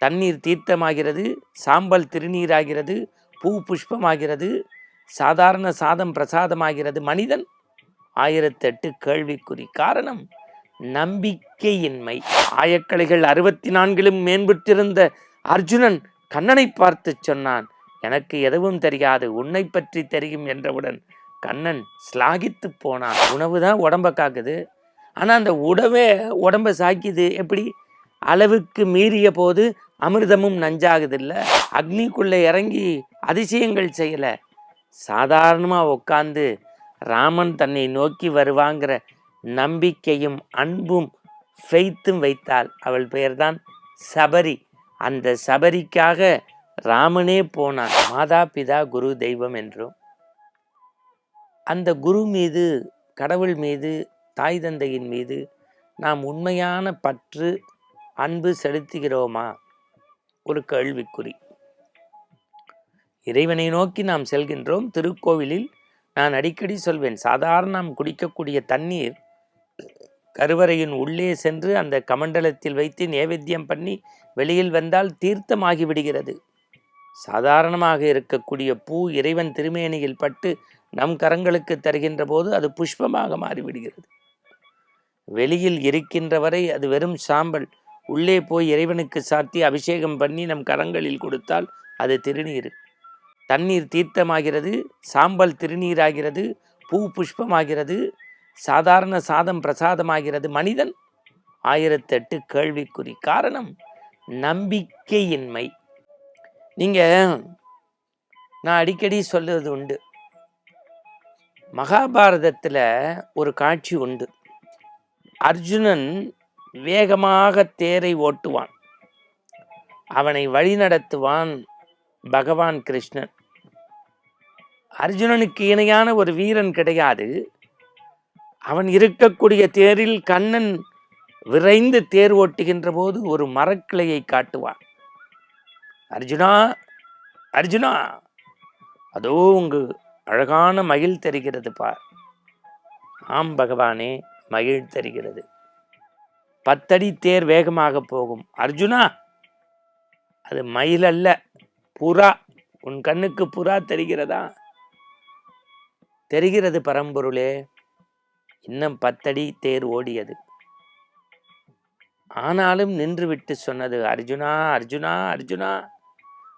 தண்ணீர் தீர்த்தமாகிறது, சாம்பல் திருநீராகிறது, பூ புஷ்பமாகிறது, சாதாரண சாதம் பிரசாதமாகிறது. மனிதன் 1008 கேள்விக்குறி. காரணம் நம்பிக்கையின்மை. ஆயக்கலைகள் 64 மேம்பட்டிருந்த அர்ஜுனன் கண்ணனை பார்த்து சொன்னான், எனக்கு எதுவும் தெரியாது, உன்னை பற்றி தெரியும் என்றவுடன் கண்ணன் ஸ்லாகித்து போனான். உணவு தான் உடம்ப காக்குது, ஆனால் அந்த உடம்பை சாக்கிது. எப்படி? அளவுக்கு மீறிய போது அமிர்தமும் நஞ்சாகுது இல்லை? அக்னிக்குள்ளே இறங்கி அதிசயங்கள் செய்யலை, சாதாரணமாக உட்காந்து ராமன் தன்னை நோக்கி வருவாங்கிற நம்பிக்கையும் அன்பும் ஃபெய்த்தும் வைத்தாள். அவள் பெயர்தான் சபரி. அந்த சபரிக்காக ராமனே போனான். மாதா பிதா குரு தெய்வம் என்றும் அந்த குரு மீது, கடவுள் மீது, தாய் தந்தையின் மீது நாம் உண்மையான பற்று அன்பு செலுத்துகிறோமா? ஒரு கேள்விக்குறி. இறைவனை நோக்கி நாம் செல்கின்றோம். திருக்கோவிலில் நான் அடிக்கடி சொல்வேன், சாதாரண நாம் குடிக்கக்கூடிய தண்ணீர் கருவறையின் உள்ளே சென்று அந்த கமண்டலத்தில் வைத்து நேவேத்தியம் பண்ணி வெளியில் வந்தால் தீர்த்தமாகி விடுகிறது. சாதாரணமாக இருக்கக்கூடிய பூ இறைவன் திருமேனியில் பட்டு நம் கரங்களுக்கு தருகின்ற போது அது புஷ்பமாக மாறிவிடுகிறது. வெளியில் இருக்கின்ற வரை அது வெறும் சாம்பல். உள்ளே போய் இறைவனுக்கு சாத்தி அபிஷேகம் பண்ணி நம் கரங்களில் கொடுத்தால் அது திருநீர். தண்ணீர் தீர்த்தமாகிறது, சாம்பல் திருநீராகிறது, பூ புஷ்பமாகிறது, சாதாரண சாதம் பிரசாதமாகிறது. மனிதன் 1008 கேள்விக்குறி. காரணம் நம்பிக்கையின்மை. நான் அடிக்கடி சொல்லுவது உண்டு, மகாபாரதத்தில் ஒரு காட்சி உண்டு. அர்ஜுனன் வேகமாக தேரை ஓட்டுவான், அவனை வழிநடத்துவான் பகவான் கிருஷ்ணன். அர்ஜுனனுக்கு இணையான ஒரு வீரன் கிடையாது. அவன் இருக்கக்கூடிய தேரில் கண்ணன் விரைந்து தேர் ஓட்டுகின்ற போது ஒரு மரக்கிளையை காட்டுவான். அர்ஜுனா, அர்ஜுனா, அதோ உங்கு அழகான மயில் தெரிகிறது பார். ஆம் பகவானே, மயில் தெரிகிறது. 10 அடி தேர் வேகமாக போகும். அர்ஜுனா, அது மயில் அல்ல, புறா. உன் கண்ணுக்கு புறா தெரிகிறதா? தெரிகிறது பரம்பொருளே. இன்னும் 10 அடி தேர் ஓடியது. ஆனாலும் நின்று விட்டு சொன்னது, அர்ஜுனா, அர்ஜுனா, அர்ஜுனா,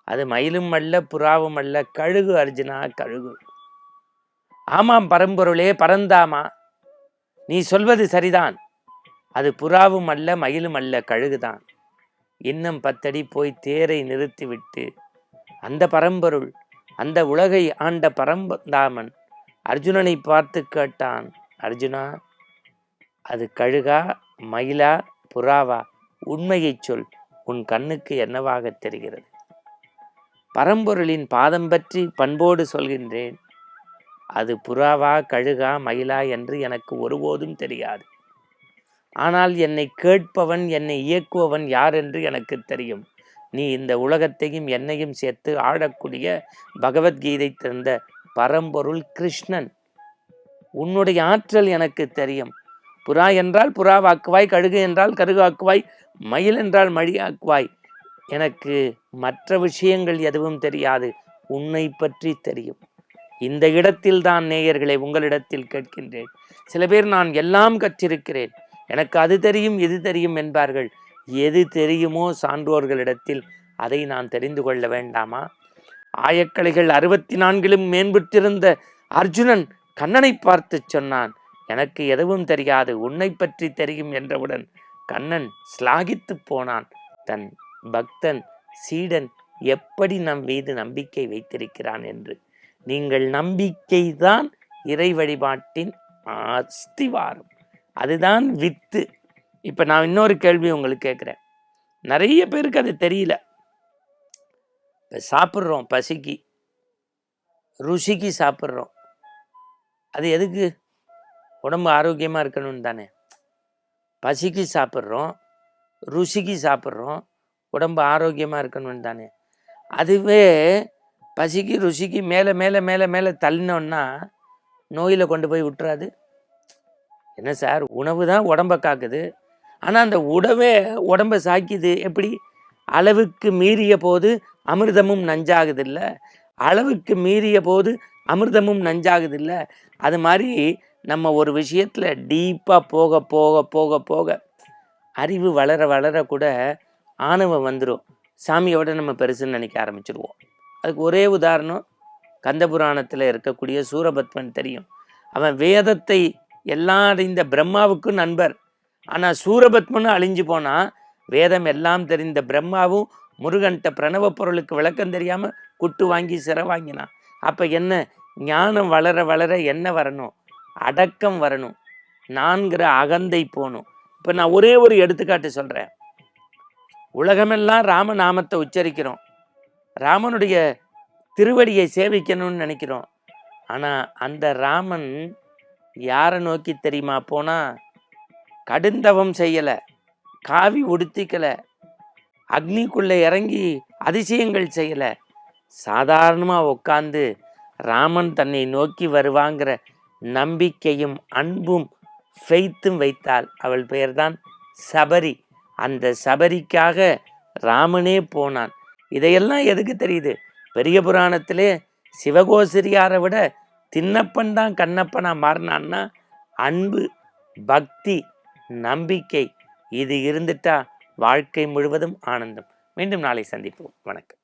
அது மயிலும் அல்ல, புறாவும் அல்ல, கழுகு அர்ஜுனா, கழுகு. ஆமாம் பரம்பொருளே, பரந்தாமா, நீ சொல்வது சரிதான். அது புறாவும் அல்ல, மயிலும் அல்ல, கழுகுதான். இன்னும் 10 அடி போய் தேரை நிறுத்திவிட்டு அந்த பரம்பொருள், அந்த உலகை ஆண்ட பரந்தாமன் அர்ஜுனனை பார்த்து கேட்டான், அர்ஜுனா, அது கழுகா, மயிலா, புறாவா? உண்மையை சொல், உன் கண்ணுக்கு என்னவாக தெரிகிறது? பரம்பொருளின் பாதம் பற்றி பண்போடு சொல்கின்றேன், அது புறாவா, கழுகா, மயிலா என்று எனக்கு ஒருபோதும் தெரியாது. ஆனால் என்னை கேட்பவன், என்னை இயக்குபவன் யார் என்று எனக்கு தெரியும். நீ இந்த உலகத்தையும் என்னையும் சேர்த்து ஆளக்கூடிய பகவத்கீதை தந்த பரம்பொருள் கிருஷ்ணன். உன்னுடைய ஆற்றல் எனக்கு தெரியும். புறா என்றால் புறாவாக்குவாய், கழுகு என்றால் கருகாக்குவாய், மயில் என்றால் மழியாக்குவாய். எனக்கு மற்ற விஷயங்கள் எதுவும் தெரியாது, உன்னை பற்றி தெரியும். இந்த இடத்தில் தான் நேயர்களை உங்களிடத்தில் கேட்கின்றேன். சில பேர் நான் எல்லாம் கற்றிருக்கிறேன், எனக்கு அது தெரியும் இது தெரியும் என்பார்கள். எது தெரியுமோ சான்றோர்களிடத்தில் அதை நான் தெரிந்து கொள்ள வேண்டாமா? ஆயக்கலைகள் 64 மேம்பட்டிருந்த அர்ஜுனன் கண்ணனை பார்த்து சொன்னான், எனக்கு எதுவும் தெரியாது, உன்னை பற்றி தெரியும் என்றவுடன் கண்ணன் ஸ்லாகித்து போனான். தன் பக்தன், சீடன் எப்படி நம் மீது நம்பிக்கை வைத்திருக்கிறான் என்று. நீங்கள் நம்பிக்கைதான் இறை வழிபாட்டின் அஸ்திவாரம், அதுதான் வித்து. இப்போ நான் இன்னொரு கேள்வி உங்களுக்கு கேட்குறேன். நிறைய பேருக்கு அது தெரியல. இப்போ சாப்பிட்றோம், பசிக்கு ருசிக்கு சாப்பிட்றோம். அது எதுக்கு? உடம்பு ஆரோக்கியமாக இருக்கணும்னு தானே. பசிக்கு சாப்பிட்றோம், ருசிக்கு சாப்பிட்றோம், உடம்பு ஆரோக்கியமாக இருக்கணும்னு தானே. அதுவே பசிக்கு ருசிக்கு மேலே மேலே மேலே மேலே தள்ளினோன்னா நோயில் கொண்டு போய் விட்டுறாது. என்ன சார், உணவு தான் உடம்பை காக்குது, ஆனால் அந்த உடம்பை சாக்கிது. எப்படி? அளவுக்கு மீறிய போது அமிர்தமும் நஞ்சாகுதில்ல, அளவுக்கு மீறிய போது அமிர்தமும் நஞ்சாகுதில்ல. அது மாதிரி நம்ம ஒரு விஷயத்தில் டீப்பாக போக போக போக போக அறிவு வளர வளர கூட ஆணவம் வந்துடும். சாமியோட நம்ம பெருசுன்னு நினைக்க ஆரம்பிச்சிடுவோம். அதுக்கு ஒரே உதாரணம், கந்த புராணத்தில் இருக்கக்கூடிய சூரபத்மன் தெரியும். அவன் வேதத்தை எல்லாம் அறிந்த பிரம்மாவுக்கும் நண்பர். ஆனால் சூரபத்மனும் அழிஞ்சு போனால் வேதம் எல்லாம் தெரிந்த பிரம்மாவும் முருகன்ட்ட பிரணவ பொருளுக்கு விளக்கம் தெரியாமல் குட்டு வாங்கி சிறை வாங்கினான். அப்போ என்ன, ஞானம் வளர வளர என்ன வரணும்? அடக்கம் வரணும், நான்கிற அகந்தை போகணும். இப்போ நான் ஒரே ஒரு எடுத்துக்காட்டு சொல்கிறேன். உலகமெல்லாம் ராமநாமத்தை உச்சரிக்கிறோம், ராமனுடைய திருவடியை சேவிக்கணும்னு நினைக்கிறோம். ஆனால் அந்த ராமன் யாரை நோக்கி தெரியுமா போனால், கடுந்தவம் செய்யலை, காவி உடுத்திக்கலை, அக்னிக்குள்ளே இறங்கி அதிசயங்கள் செய்யலை, சாதாரணமாக உட்காந்து ராமன் தன்னை நோக்கி வருவாங்கிற நம்பிக்கையும் அன்பும் ஃபெய்த்தும் வைத்தாள். அவள் பெயர்தான் சபரி. அந்த சபரிக்காக ராமனே போனான். இதையெல்லாம் எதுக்கு தெரியுது? பெரிய புராணத்திலே சிவகோசிரியாரை விட தின்னப்பன் தான் கண்ணப்பனா மாறினான்னா அன்பு, பக்தி, நம்பிக்கை இது இருந்துட்டா வாழ்க்கை முழுவதும் ஆனந்தம். மீண்டும் நாளை சந்திப்போம். வணக்கம்.